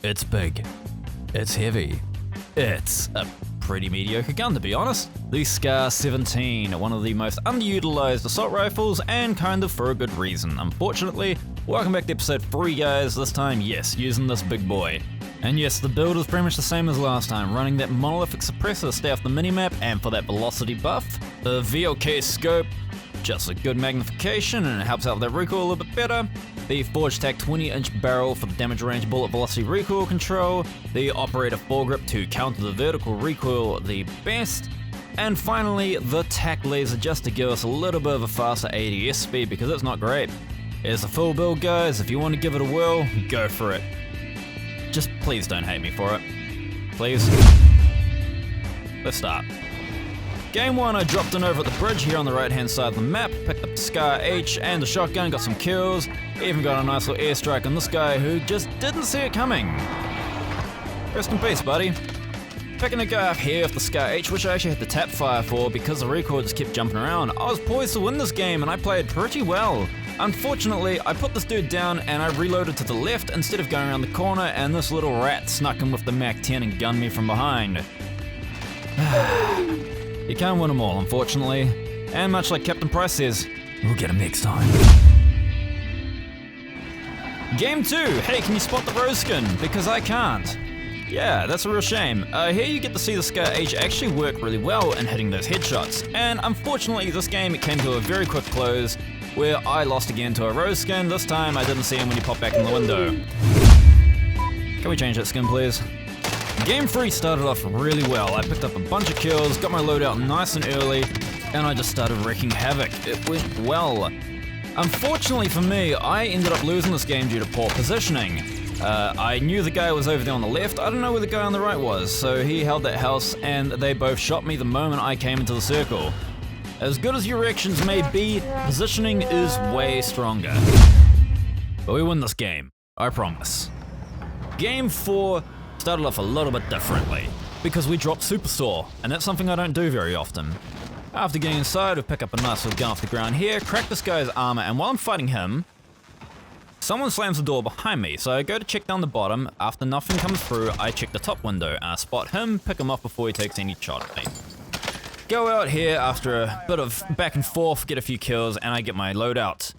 It's big. It's heavy. It's a pretty mediocre gun, to be honest. The SCAR-17, one of the most underutilized assault rifles, and kind of for a good reason. Unfortunately, welcome back to episode 3, guys. This time, yes, using this big boy. And yes, the build is pretty much the same as last time, running that Monolithic Supressor to stay off the minimap, and for that velocity buff, the VLK scope, just a good magnification, and it helps out with that recoil a little bit better. The Forged Tac 20-inch barrel for the damage range bullet velocity recoil control, the operator foregrip to counter the vertical recoil the best, and finally the Tac Laser just to give us a little bit of a faster ADS speed because it's not great. Here's the full build, guys. If you want to give it a whirl, go for it. Just please don't hate me for it. Please. Let's start. Game 1, I dropped in over at the bridge here on the right hand side of the map, picked up the SCAR-H and the shotgun, got some kills, even got a nice little airstrike on this guy who just didn't see it coming. Rest in peace, buddy. Picking a guy up here with the SCAR-H, which I actually had to tap fire for because the recoil just kept jumping around. I was poised to win this game and I played pretty well. Unfortunately, I put this dude down and I reloaded to the left instead of going around the corner, and this little rat snuck in with the MAC-10 and gunned me from behind. You can't win them all, unfortunately. And much like Captain Price says, we'll get him next time. Game 2, hey, can you spot the rose skin? Because I can't. Yeah, that's a real shame. Here you get to see the SCAR-H actually work really well in hitting those headshots. And unfortunately, this game, it came to a very quick close, where I lost again to a rose skin. This time, I didn't see him when he popped back in the window. Can we change that skin, please? Game 3 started off really well. I picked up a bunch of kills, got my loadout nice and early, and I just started wreaking havoc. It went well. Unfortunately for me, I ended up losing this game due to poor positioning. I knew the guy was over there on the left, I don't know where the guy on the right was, so he held that house and they both shot me the moment I came into the circle. As good as your reactions may be, positioning is way stronger. But we win this game, I promise. Game 4 started off a little bit differently, because we dropped Superstore, and that's something I don't do very often. After getting inside, we pick up a nice little gun off the ground here, crack this guy's armor, and while I'm fighting him, someone slams the door behind me, so I go to check down the bottom. After nothing comes through, I check the top window, and I spot him, pick him off before he takes any shot at me. Go out here after a bit of back and forth, get a few kills, and I get my loadout.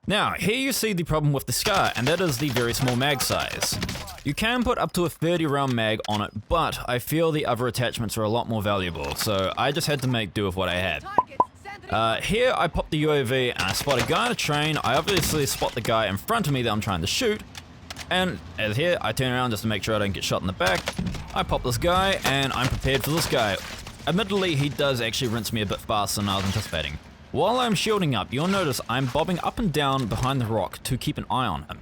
Now, here you see the problem with the SCAR, and that is the very small mag size. You can put up to a 30 round mag on it, but I feel the other attachments are a lot more valuable, so I just had to make do with what I had. Here I pop the UAV and I spot a guy on a train. I obviously spot the guy in front of me that I'm trying to shoot, and as here I turn around just to make sure I don't get shot in the back. I pop this guy and I'm prepared for this guy. Admittedly, he does actually rinse me a bit faster than I was anticipating. While I'm shielding up, you'll notice I'm bobbing up and down behind the rock to keep an eye on him.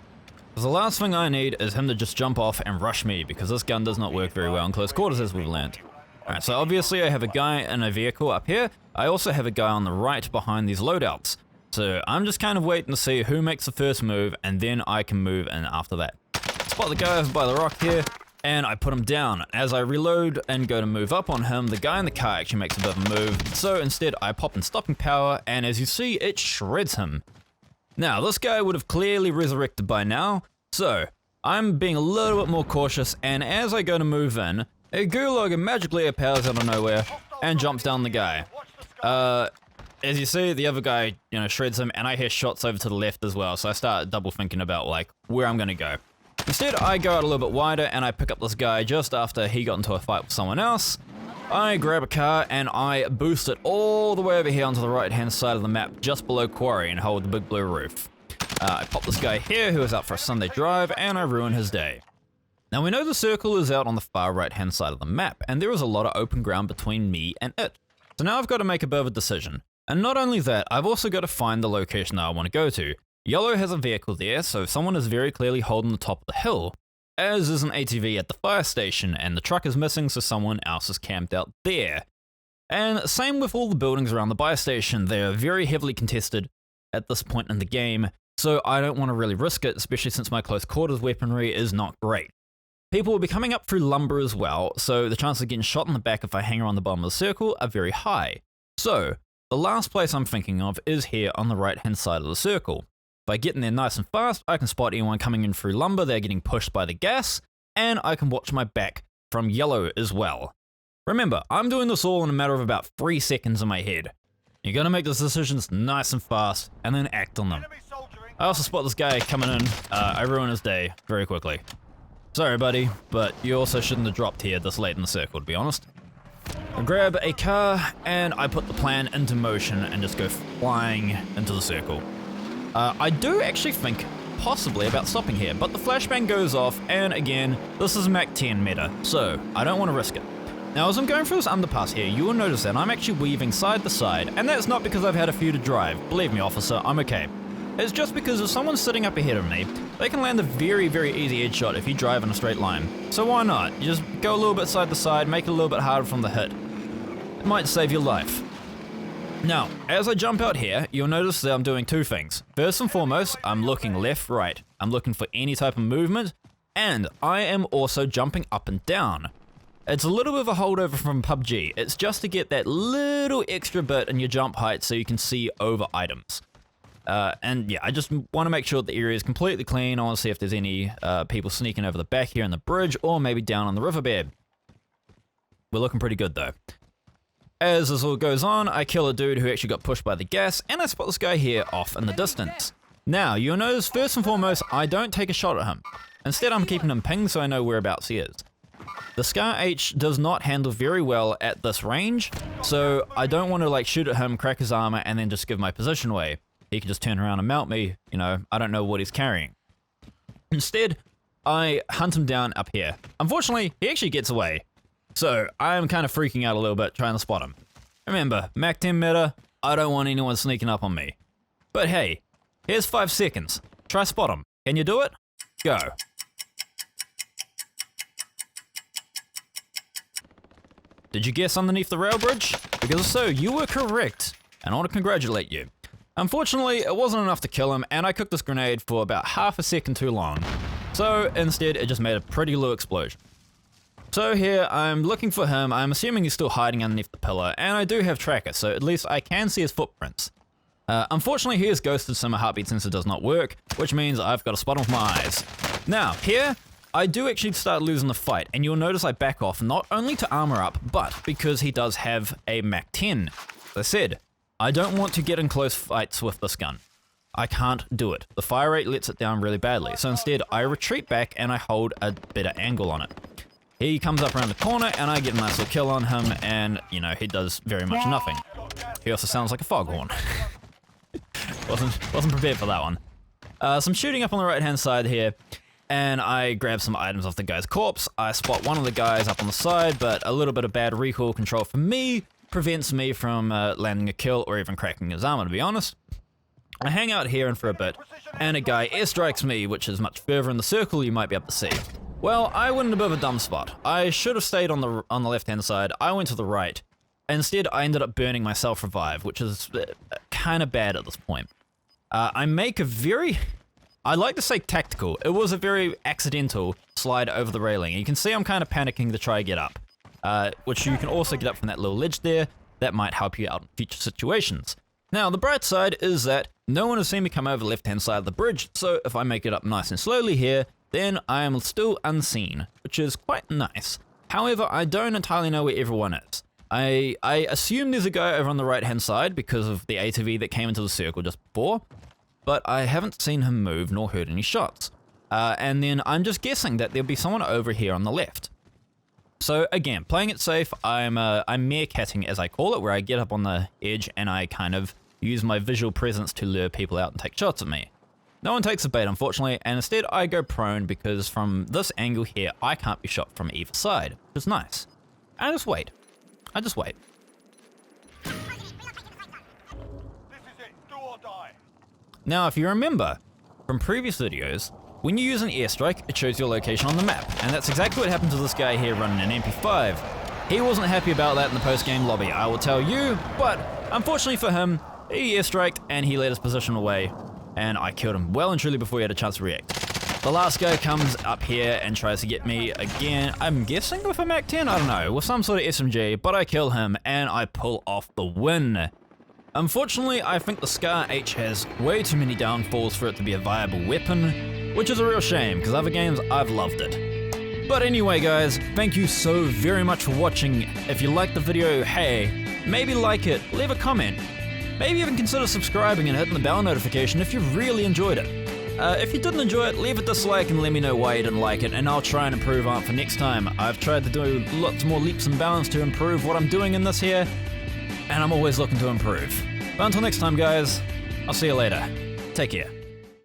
Because the last thing I need is him to just jump off and rush me, because this gun does not work very well in close quarters, as we've learned. Alright, so obviously I have a guy in a vehicle up here. I also have a guy on the right behind these loadouts. So I'm just kind of waiting to see who makes the first move, and then I can move in after that. Spot the guy over by the rock here, and I put him down. As I reload and go to move up on him, the guy in the car actually makes a bit of a move, so instead I pop in stopping power, and as you see, it shreds him. Now, this guy would have clearly resurrected by now, so I'm being a little bit more cautious, and as I go to move in, a gulag magically appears out of nowhere and jumps down the guy. As you see, the other guy, shreds him, and I hear shots over to the left as well, so I start double thinking about, where I'm gonna go. Instead, I go out a little bit wider and I pick up this guy just after he got into a fight with someone else. I grab a car and I boost it all the way over here onto the right hand side of the map just below Quarry and hold the big blue roof. I pop this guy here who is out for a Sunday drive and I ruin his day. Now we know the circle is out on the far right hand side of the map and there is a lot of open ground between me and it. So now I've got to make a bit of a decision. And not only that, I've also got to find the location that I want to go to. Yellow has a vehicle there, so someone is very clearly holding the top of the hill, as is an ATV at the fire station, and the truck is missing, so someone else is camped out there. And same with all the buildings around the buy station, they are very heavily contested at this point in the game, so I don't want to really risk it, especially since my close quarters weaponry is not great. People will be coming up through lumber as well, so the chances of getting shot in the back if I hang around the bottom of the circle are very high. So, the last place I'm thinking of is here on the right hand side of the circle. By getting there nice and fast, I can spot anyone coming in through lumber, they're getting pushed by the gas, and I can watch my back from yellow as well. Remember, I'm doing this all in a matter of about 3 seconds in my head. You're gonna make those decisions nice and fast, and then act on them. I also spot this guy coming in. I ruin his day very quickly. Sorry, buddy, but you also shouldn't have dropped here this late in the circle, to be honest. I grab a car, and I put the plan into motion and just go flying into the circle. I do actually think possibly about stopping here, but the flashbang goes off, and again, this is Mach 10 meta, so I don't want to risk it. Now, as I'm going through this underpass here, you will notice that I'm actually weaving side to side, and that's not because I've had a few to drive. Believe me, officer, I'm okay. It's just because if someone's sitting up ahead of me, they can land a very, very easy headshot if you drive in a straight line. So why not? You just go a little bit side to side, make it a little bit harder from the hit. It might save your life. Now, as I jump out here, you'll notice that I'm doing 2 things. First and foremost, I'm looking left, right. I'm looking for any type of movement, and I am also jumping up and down. It's a little bit of a holdover from PUBG. It's just to get that little extra bit in your jump height so you can see over items. And yeah, I just want to make sure the area is completely clean. I want to see if there's any people sneaking over the back here in the bridge, or maybe down on the riverbed. We're looking pretty good though. As this all goes on, I kill a dude who actually got pushed by the gas, and I spot this guy here off in the distance. Now, you'll notice first and foremost, I don't take a shot at him. Instead, I'm keeping him pinged so I know whereabouts he is. The SCAR-17 does not handle very well at this range, so I don't want to like shoot at him, crack his armor, and then just give my position away. He can just turn around and mount me, you know, I don't know what he's carrying. Instead, I hunt him down up here. Unfortunately, he actually gets away, so I'm kind of freaking out a little bit trying to spot him. Remember, Mach 10 meta, I don't want anyone sneaking up on me. But hey, here's 5 seconds. Try spot him. Can you do it? Go. Did you guess underneath the rail bridge? Because if so, you were correct, and I want to congratulate you. Unfortunately, it wasn't enough to kill him, and I cooked this grenade for about half a second too long. So instead, it just made a pretty low explosion. So here, I'm looking for him. I'm assuming he's still hiding underneath the pillar, and I do have tracker, so at least I can see his footprints. Unfortunately, he is ghosted, so my heartbeat sensor does not work, which means I've got to spot him with my eyes. Now, here, I do actually start losing the fight, and you'll notice I back off not only to armor up, but because he does have a Mach 10. As I said, I don't want to get in close fights with this gun. I can't do it. The fire rate lets it down really badly, so instead I retreat back and I hold a better angle on it. He comes up around the corner and I get a nice little kill on him, and you know, he does very much nothing. He also sounds like a foghorn. wasn't prepared for that one. Some shooting up on the right hand side here, and I grab some items off the guy's corpse. I spot one of the guys up on the side, but a little bit of bad recoil control for me prevents me from landing a kill or even cracking his armor, to be honest. I hang out here and for a bit, and a guy airstrikes me, which is much further in the circle you might be able to see. Well, I went in a bit of a dumb spot. I should have stayed on the left-hand side. I went to the right. Instead, I ended up burning my self-revive, which is kind of bad at this point. I make a very, I like to say tactical. It was a very accidental slide over the railing. You can see I'm kind of panicking to try and get up, which you can also get up from that little ledge there. That might help you out in future situations. Now, the bright side is that no one has seen me come over the left-hand side of the bridge, so if I make it up nice and slowly here, then I am still unseen, which is quite nice. However, I don't entirely know where everyone is. I assume there's a guy over on the right-hand side because of the ATV that came into the circle just before, but I haven't seen him move nor heard any shots. And then I'm just guessing that there'll be someone over here on the left. So again, playing it safe, I'm meerkatting, as I call it, where I get up on the edge and I kind of use my visual presence to lure people out and take shots at me. No one takes the bait, unfortunately, and instead I go prone because from this angle here, I can't be shot from either side, which is nice. I just wait. I just wait. This is it, do or die. Now, if you remember from previous videos, when you use an airstrike, it shows your location on the map, and that's exactly what happened to this guy here running an MP5. He wasn't happy about that in the post-game lobby, I will tell you, but unfortunately for him, he airstriked and he let his position away, and I killed him well and truly before he had a chance to react. The last guy comes up here and tries to get me again, I'm guessing with a Mach 10, I don't know, with some sort of SMG, but I kill him and I pull off the win. Unfortunately, I think the SCAR-17 has way too many downfalls for it to be a viable weapon, which is a real shame, because other games, I've loved it. But anyway guys, thank you so very much for watching. If you liked the video, hey, maybe like it, leave a comment. Maybe even consider subscribing and hitting the bell notification if you really enjoyed it. If you didn't enjoy it, leave a dislike and let me know why you didn't like it, and I'll try and improve on it for next time. I've tried to do lots more leaps and bounds to improve what I'm doing in this here, and I'm always looking to improve. But until next time guys, I'll see you later. Take care.